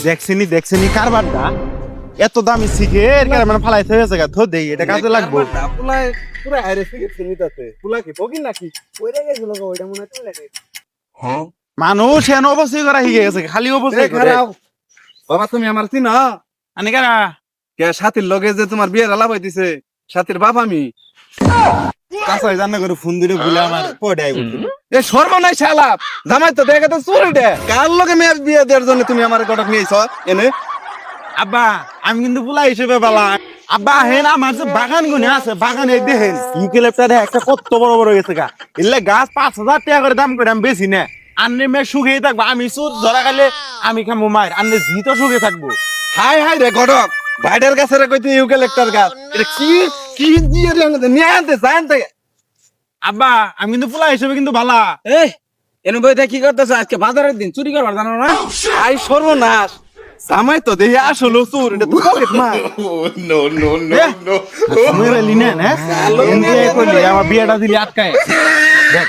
দেখছিনি কারবারটা এত দামি সিগারেট কার মানে ফালাইতে হয়েছে গা ধর দেই এটা কাজে লাগবে পুলাই পুরো হাইরে সিগারেট চিনিতাছে পুলা কি ফকির নাকি কইরা গেছিল গো ওইটা মনে হয় লাগে মানুষ এন অবশ্যই করা হয়ে গেছে খালি অবশ্যই করে বাবা তুমি আমার চিনা আনি কারা কে সাথীর লগে যে তোমার বিয়ের আলাপ হইতিছে সাথীর বাপ আমি কাছাই জানা করে ফোন দিলে ভুলে আমার পড়াই এ সর্বনাশ আলাপ জামাই তো দেখে তো চুরি দে কার লগে মেয়ের বিয়ে দেওয়ার জন্য তুমি আমার কটক নিয়েছ এনে আব্বা আমি কিন্তু পোলা হিসেবে বলা আব্বা হেন আমার যে বাগান গুনে আছে বাগান এই দেখেন ইউক্যালিপটাস একটা কত বড় বড় গেছে গা এলে গাছ 5,000 টাকা করে দাম করে আমি বেশি না আন্নে মে সুখে থাকবো আমি সুর ধরা গেলে আমি খামো মায়ের আন্নে জি তো সুখে থাকবো হাই হাই রে কটক ভাইডার কাছে রে কইতে ইউক্যালিপটাস গাছ এটা কি কি দিয়ে নিয়ে আনতে জানতে আব্বা আমি কিন্তু পোলা হিসেবে কিন্তু ভালা এই এনে বইতে কি করতেছ আজকে বাজারের দিন চুরি করবার জানো না আই সর্বনাশ জামাই তো দেখে আসলো চোর এটা তো পকেট মার মেরে লিনেন হ্যাঁ আমার বিয়েটা দিলি আটকায় দেখ